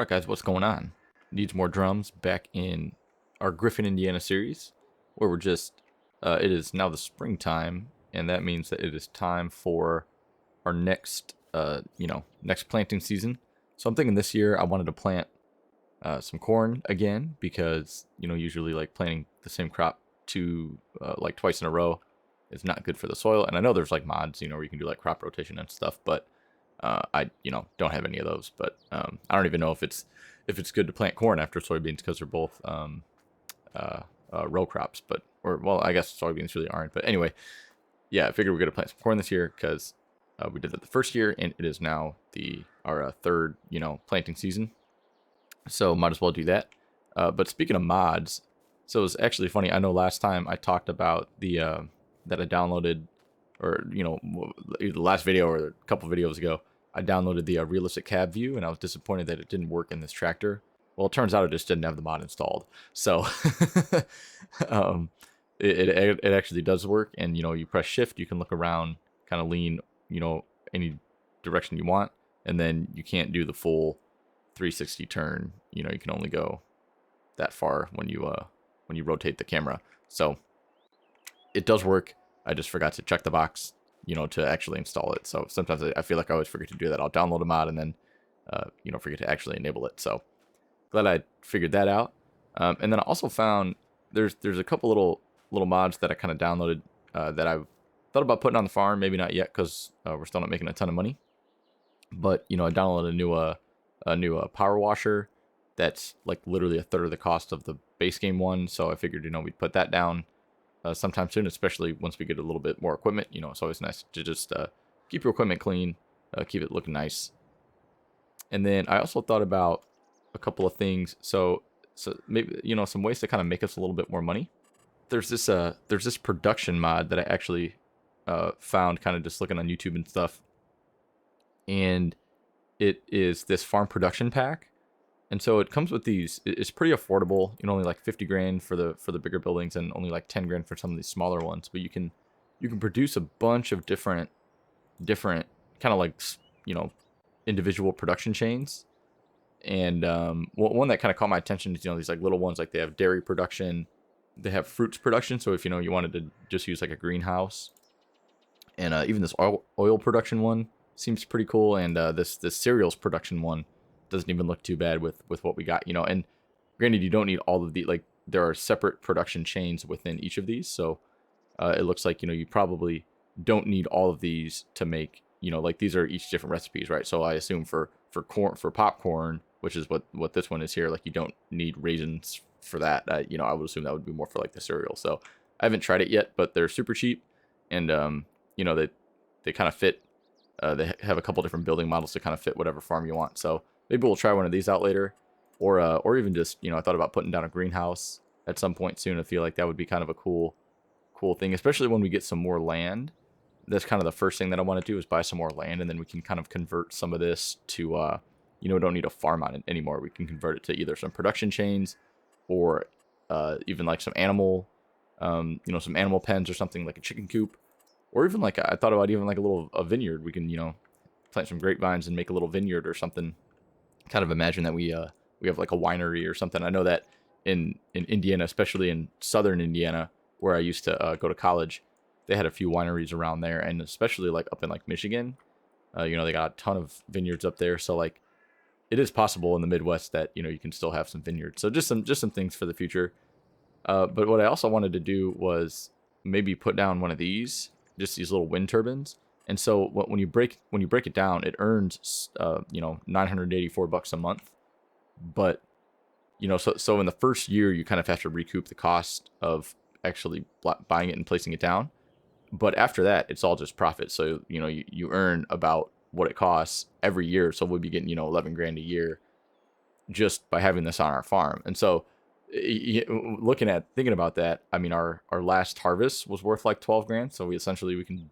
Alright guys, what's going on? Needs more drums back in our Griffin, Indiana series, where we're just, it is now the springtime, and that means that it is time for our next, next planting season. So I'm thinking this year I wanted to plant some corn again, because, usually like planting the same crop like twice in a row is not good for the soil. And I know there's like mods, where you can do like crop rotation and stuff, but I don't have any of those, but I don't even know if it's good to plant corn after soybeans, because they're both row crops. Well, I guess soybeans really aren't. But anyway, yeah, I figured we're gonna plant some corn this year, because we did that the first year, and it is now our third planting season. So might as well do that. But speaking of mods, so it's actually funny. I know last time I talked about the that I downloaded, or either the last video or a couple videos ago, I downloaded the realistic cab view, and I was disappointed that it didn't work in this tractor. Well, it turns out it just didn't have the mod installed. So it actually does work, and you press shift, you can look around, kind of lean any direction you want, and then you can't do the full 360 turn. You can only go that far when you rotate the camera. So it does work. I just forgot to check the box to actually install it. So sometimes I feel like I always forget to do that. I'll download a mod and then, forget to actually enable it. So glad I figured that out. And then I also found there's a couple little mods that I kind of downloaded that I've thought about putting on the farm. Maybe not yet, because we're still not making a ton of money. But I downloaded a new power washer that's like literally a third of the cost of the base game one. So I figured we'd put that down sometime soon, especially once we get a little bit more equipment. It's always nice to just keep your equipment clean, keep it looking nice. And then I also thought about a couple of things. So maybe some ways to kind of make us a little bit more money. There's this production mod that I actually found, kind of just looking on YouTube and stuff, and it is this farm production pack. And so it comes with these. It's pretty affordable. Only like 50 grand for the bigger buildings, and only like 10 grand for some of these smaller ones. But you can produce a bunch of different kind of like individual production chains. And one that kind of caught my attention is these like little ones. Like they have dairy production, they have fruits production. So if you wanted to just use like a greenhouse, and even this oil production one seems pretty cool. And this cereals production one doesn't even look too bad with what we got. And granted, you don't need all of the, like, there are separate production chains within each of these. So it looks like you probably don't need all of these to make, like, these are each different recipes, right? So I assume for popcorn, which is what this one is here, like, you don't need raisins for that. I would assume that would be more for like the cereal. So I haven't tried it yet, but they're super cheap, and they kind of fit. They have a couple different building models to kind of fit whatever farm you want. So maybe we'll try one of these out later, or even just I thought about putting down a greenhouse at some point soon. I feel like that would be kind of a cool thing, especially when we get some more land. That's kind of the first thing that I want to do, is buy some more land, and then we can kind of convert some of this to don't need a farm on it anymore. We can convert it to either some production chains, or even like some animal pens, or something like a chicken coop, or even like I thought about even like a vineyard. We can plant some grapevines and make a little vineyard or something. Kind of imagine that we have like a winery or something. I know that in Indiana, especially in southern Indiana, where I used to go to college, they had a few wineries around there, and especially like up in like Michigan, they got a ton of vineyards up there. So like it is possible in the Midwest that you can still have some vineyards. So just some things for the future. But what I also wanted to do was maybe put down one of these, just these little wind turbines. And so when you break it down, it earns $984 a month. But so in the first year, you kind of have to recoup the cost of actually buying it and placing it down. But after that, it's all just profit. So you earn about what it costs every year. So we'll be getting 11 grand a year just by having this on our farm. And so thinking about that, I mean, our last harvest was worth like 12 grand. So we can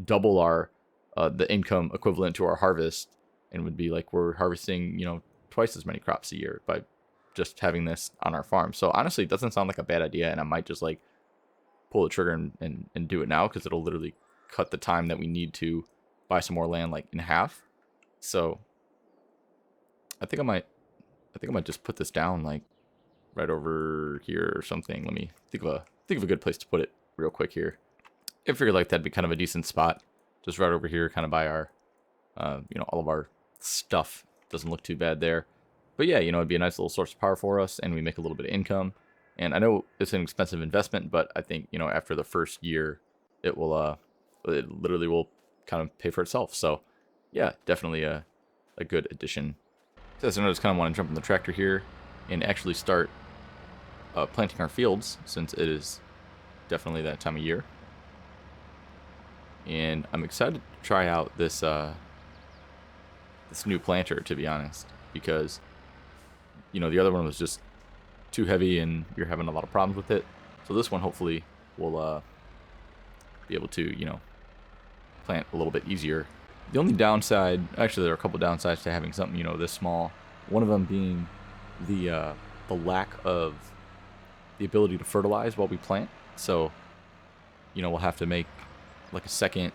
double our the income equivalent to our harvest, and would be like we're harvesting twice as many crops a year by just having this on our farm. So honestly, it doesn't sound like a bad idea, and I might just like pull the trigger and do it now, because it'll literally cut the time that we need to buy some more land like in half. So I think I might I think I might just put this down like right over here or something. Let me think of a good place to put it real quick here. I figured like that'd be kind of a decent spot, just right over here, kind of by our, all of our stuff. Doesn't look too bad there. But yeah, it'd be a nice little source of power for us, and we make a little bit of income. And I know it's an expensive investment, but I think, after the first year, it literally will kind of pay for itself. So yeah, definitely a good addition. So I just kind of want to jump on the tractor here and actually start planting our fields, since it is definitely that time of year. And I'm excited to try out this this new planter, to be honest, because the other one was just too heavy and you're having a lot of problems with it. So this one hopefully will be able to plant a little bit easier. The only downside, actually there are a couple downsides to having something this small. One of them being the lack of the ability to fertilize while we plant. So we'll have to make like a second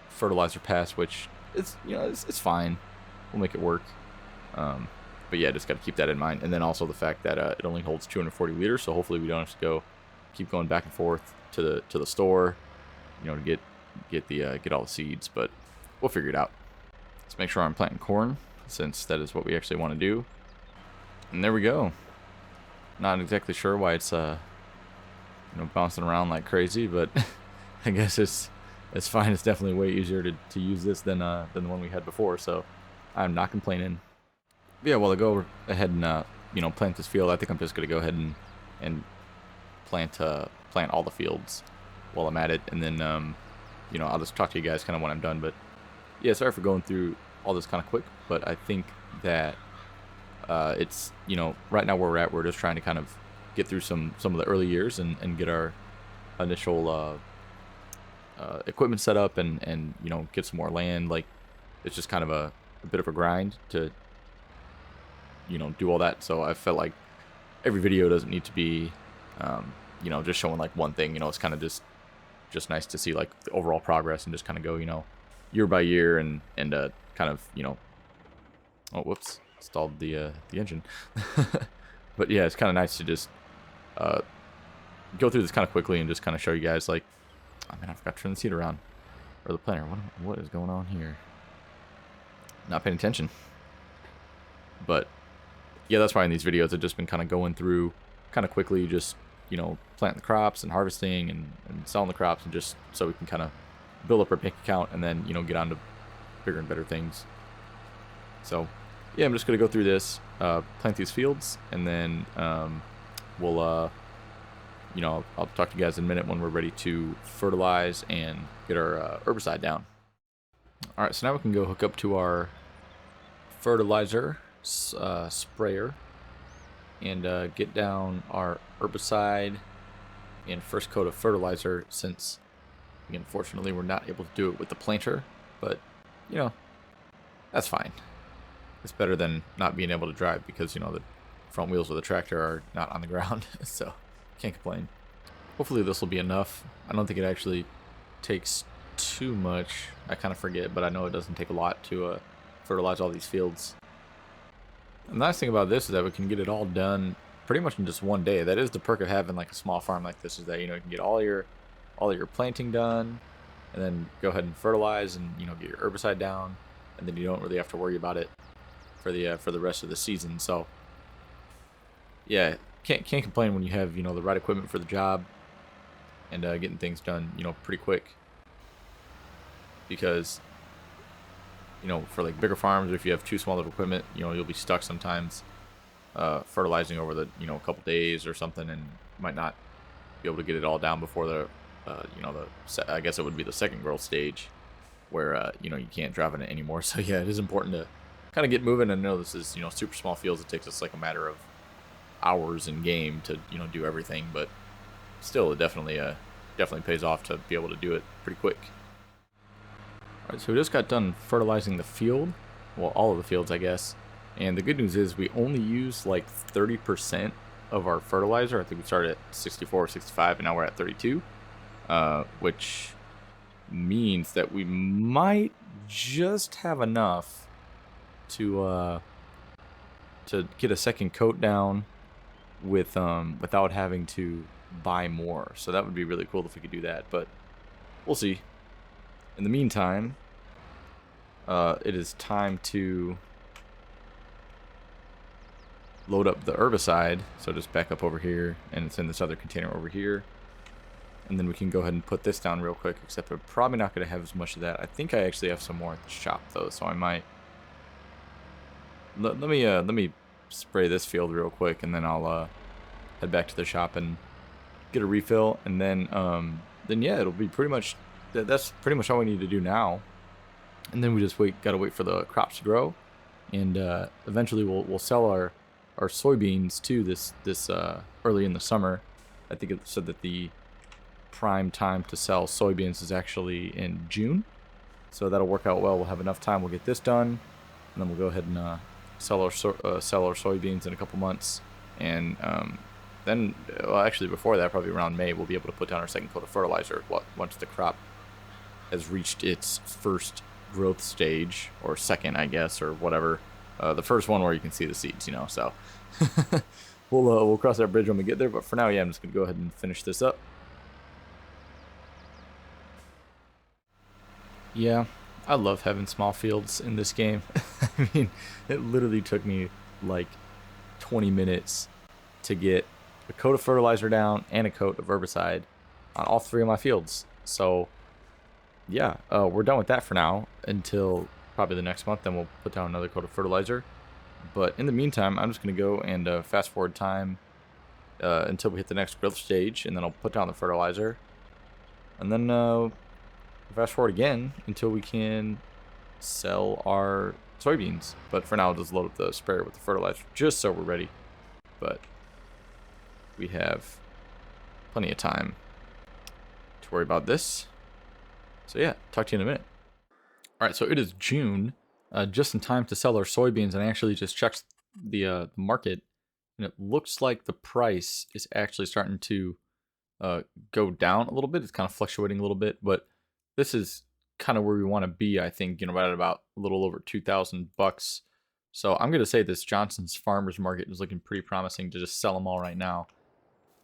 fertilizer pass, which is it's fine. We'll make it work. But yeah, just got to keep that in mind. And then also the fact that it only holds 240 liters, so hopefully we don't have to keep going back and forth to the store, to get all the seeds. But we'll figure it out. Let's make sure I'm planting corn, since that is what we actually want to do. And there we go. Not exactly sure why it's bouncing around like crazy, but I guess it's fine. It's definitely way easier to use this than the one we had before, so I'm not complaining. But yeah, while I go ahead and plant this field, I think I'm just gonna go ahead and plant all the fields while I'm at it, and then I'll just talk to you guys kind of when I'm done. But yeah, sorry for going through all this kind of quick, but I think that it's right now where we're at, we're just trying to kind of get through some of the early years and get our initial equipment set up and get some more land. Like, it's just kind of a bit of a grind to do all that. So I felt like every video doesn't need to be just showing like one thing. It's kind of just nice to see like the overall progress and just kind of go year by year and kind of oh, whoops, stalled the engine. But yeah, it's kind of nice to just go through this kind of quickly and just kind of show you guys, like, oh man, I forgot to turn the seat around, or the planter. What is going on here? Not paying attention. But yeah, that's why in these videos I've just been kind of going through kind of quickly, just planting the crops and harvesting and selling the crops, and just so we can kind of build up our bank account and then get on to bigger and better things. So yeah, I'm just gonna go through this, plant these fields, and then we'll I'll talk to you guys in a minute when we're ready to fertilize and get our herbicide down. All right, so now we can go hook up to our fertilizer sprayer and get down our herbicide and first coat of fertilizer, since unfortunately we're not able to do it with the planter, but that's fine. It's better than not being able to drive, because the front wheels of the tractor are not on the ground. So can't complain. Hopefully this will be enough. I don't think it actually takes too much. I kind of forget, but I know it doesn't take a lot to fertilize all these fields. The nice thing about this is that we can get it all done pretty much in just one day. That is the perk of having like a small farm like this, is that you can get all your planting done, and then go ahead and fertilize and get your herbicide down, and then you don't really have to worry about it for the rest of the season. So yeah, can't complain when you have the right equipment for the job and getting things done pretty quick. Because for like bigger farms, or if you have too small of equipment, you'll be stuck sometimes fertilizing over the a couple days or something, and might not be able to get it all down before the I guess it would be the second growth stage, where you can't drive in it anymore. So yeah, it is important to kind of get moving. And know this is super small fields. It takes us like a matter of hours in game to do everything, but still it definitely pays off to be able to do it pretty quick. Alright, so we just got done fertilizing the field, well, all of the fields, I guess. And the good news is we only use like 30% of our fertilizer. I think we started at 64 or 65, and now we're at 32, which means that we might just have enough to to get a second coat down with without having to buy more. So that would be really cool if we could do that, but we'll see. In the meantime, it is time to load up the herbicide. So just back up over here, and it's in this other container over here. And then we can go ahead and put this down real quick, except we're probably not going to have as much of that. I think I actually have some more at the shop, though, so I might... Let me spray this field real quick, and then I'll head back to the shop and get a refill. And then yeah, it'll be pretty much... That's pretty much all we need to do now. And then we just gotta wait for the crops to grow. And eventually we'll sell our soybeans, too, this early in the summer. I think it said that the prime time to sell soybeans is actually in June, so that'll work out well. We'll have enough time. We'll get this done, and then we'll go ahead and sell our soybeans in a couple months, and then, well, actually before that, probably around May, we'll be able to put down our second coat of fertilizer once the crop has reached its first growth stage, or second, I guess, or whatever. The first one where you can see the seeds, so we'll cross that bridge when we get there. But for now, yeah, I'm just gonna go ahead and finish this up. Yeah, I love having small fields in this game. I mean, it literally took me like 20 minutes to get a coat of fertilizer down and a coat of herbicide on all three of my fields. So, yeah, we're done with that for now until probably the next month. Then we'll put down another coat of fertilizer. But in the meantime, I'm just going to go and fast forward time until we hit the next growth stage, and then I'll put down the fertilizer. And then fast forward again until we can sell our soybeans. But for now, I'll just load up the sprayer with the fertilizer just so we're ready. But we have plenty of time to worry about this. So yeah, talk to you in a minute. Alright, so it is June, just in time to sell our soybeans, and I actually just checked the market, and it looks like the price is actually starting to go down a little bit. It's kind of fluctuating a little bit, but this is kind of where we want to be, I think, right at about a little over $2,000. So I'm going to say this Johnson's Farmers Market is looking pretty promising to just sell them all right now.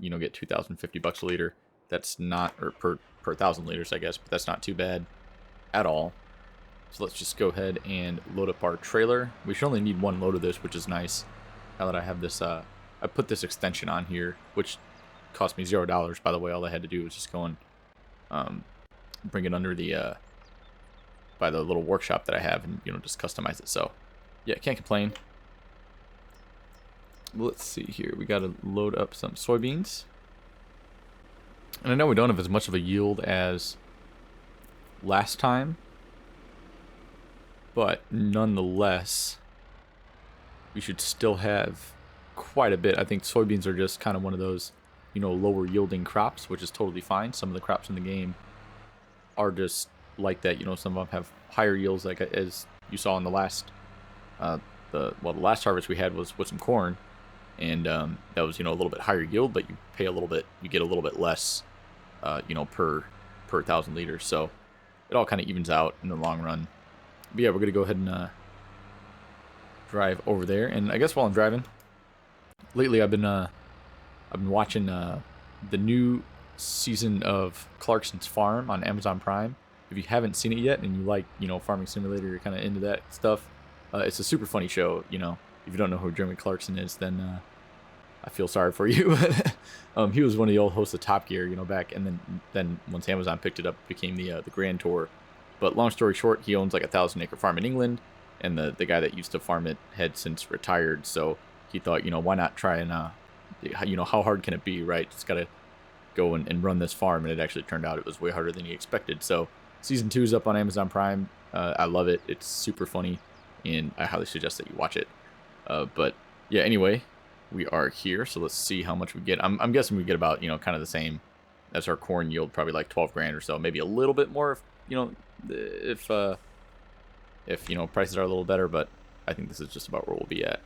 Get $2,050 a liter. That's not, or per 1,000 liters, I guess, but that's not too bad at all. So let's just go ahead and load up our trailer. We should only need one load of this, which is nice. Now that I have this, I put this extension on here, which cost me $0, by the way. All I had to do was just go and bring it under the by the little workshop that I have, and just customize it. So yeah, can't complain. Let's see here. We got to load up some soybeans, and I know we don't have as much of a yield as last time, but nonetheless we should still have quite a bit. I think soybeans are just kind of one of those lower yielding crops, which is totally fine. Some of the crops in the game are just like that. Some of them have higher yields, like as you saw in the last the last harvest we had was with some corn, and that was a little bit higher yield, but you get a little bit less per 1,000 liters. So it all kind of evens out in the long run. But yeah, we're gonna go ahead and drive over there. And I guess while I'm driving, lately I've been watching the new season of Clarkson's Farm on Amazon Prime. If you haven't seen it yet and you like, Farming Simulator, you're kind of into that stuff, it's a super funny show. If you don't know who Jeremy Clarkson is, then I feel sorry for you. He was one of the old hosts of Top Gear, back, and then once Amazon picked it up, it became the Grand Tour. But long story short, he owns like a 1,000-acre farm in England, and the guy that used to farm it had since retired. So he thought, why not try and how hard can it be, right? Just gotta go and run this farm, and it actually turned out it was way harder than he expected. So season 2 is up on Amazon Prime. I love it. It's super funny, and I highly suggest that you watch it. But yeah, anyway, we are here, so let's see how much we get. I'm guessing we get about kind of the same as our corn yield, probably like 12 grand or so, maybe a little bit more if prices are a little better, but I think this is just about where we'll be at.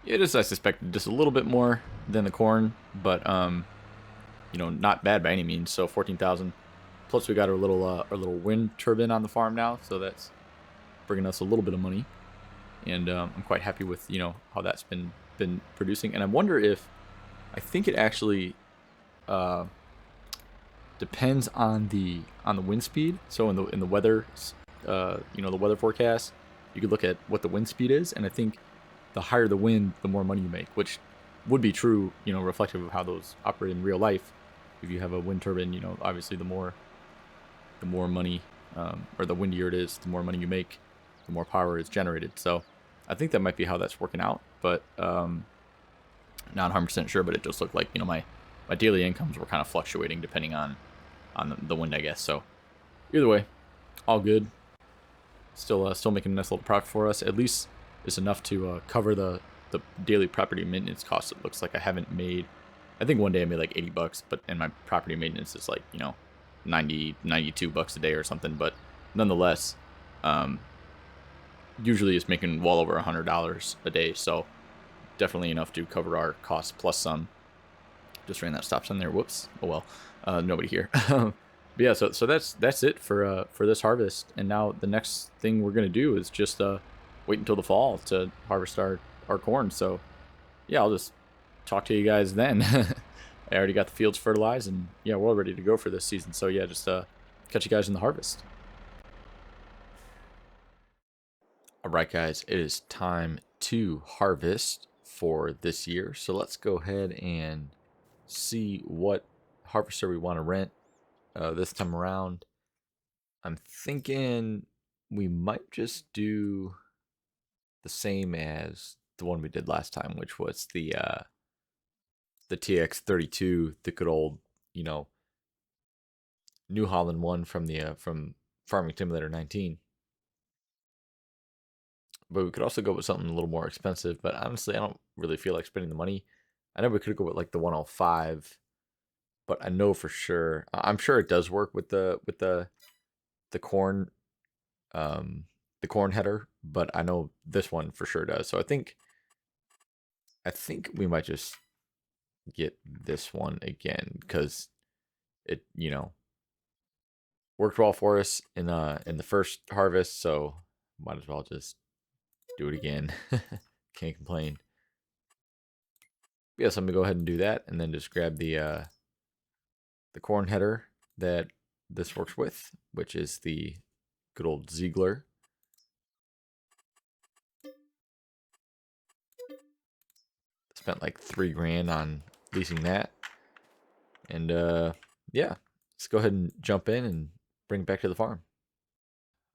It is, I suspect, just a little bit more than the corn, but not bad by any means. So 14,000 Plus, we got our little wind turbine on the farm now, so that's bringing us a little bit of money, and I'm quite happy with how that's been producing. And I wonder if I think it actually depends on the wind speed. So in the weather, the weather forecast, you could look at what the wind speed is, and I think the higher the wind, the more money you make, which would be true, reflective of how those operate in real life. If you have a wind turbine, obviously the more money, or the windier it is, the more money you make, the more power is generated. So I think that might be how that's working out, but not 100% sure. But it just looked like my daily incomes were kind of fluctuating depending on the wind, I guess. So either way, all good. Still making a nice little profit for us. At least it's enough to cover the daily property maintenance costs. It looks like I haven't made. I think one day I made like $80, and my property maintenance is like 92 bucks a day or something. But nonetheless, usually it's making well over $100 a day. So definitely enough to cover our costs plus some. Just ran that stop sign there. Whoops. Oh well. Nobody here. But yeah, so that's it for this harvest. And now the next thing we're gonna do is just wait until the fall to harvest our corn. So yeah, I'll just talk to you guys then. I already got the fields fertilized, and yeah, we're all ready to go for this season. So yeah, just catch you guys in the harvest. All right, guys, it is time to harvest for this year. So let's go ahead and see what harvester we want to rent this time around. I'm thinking we might just do the same as the one we did last time, which was the TX32, the good old New Holland one from Farming Simulator 19. But we could also go with something a little more expensive. But honestly, I don't really feel like spending the money. I know we could go with like the 105, but I know for sure. I'm sure it does work with the corn, the corn header. But I know this one for sure does. So I think we might just get this one again because it worked well for us in the first harvest. So might as well just do it again. Can't complain. Yeah, so I'm gonna go ahead and do that, and then just grab the corn header that this works with, which is the good old Ziegler. Spent like $3 grand on leasing that, and yeah, let's go ahead and jump in and bring it back to the farm.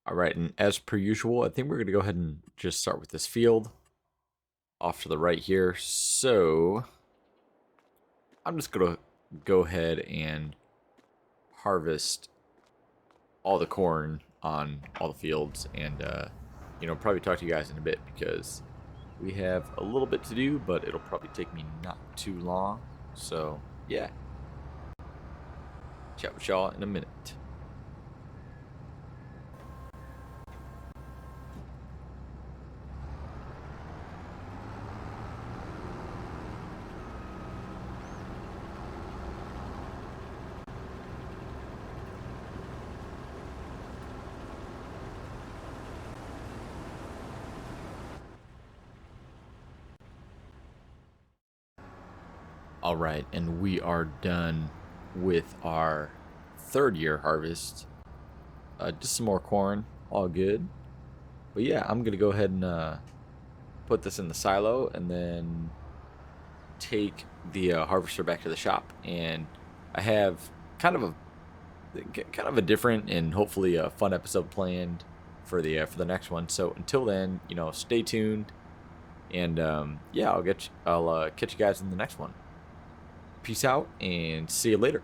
All right, and as per usual, I think we're gonna go ahead and just start with this field off to the right here. So I'm just gonna go ahead and harvest all the corn on all the fields, and probably talk to you guys in a bit because we have a little bit to do, but it'll probably take me not too long. So yeah, chat with y'all in a minute. All right, and we are done with our third year harvest. Just some more corn, all good. But yeah, I'm gonna go ahead and put this in the silo, and then take the harvester back to the shop. And I have kind of a different and hopefully a fun episode planned for the next one. So until then, stay tuned, and yeah, I'll catch you guys in the next one. Peace out, and see you later.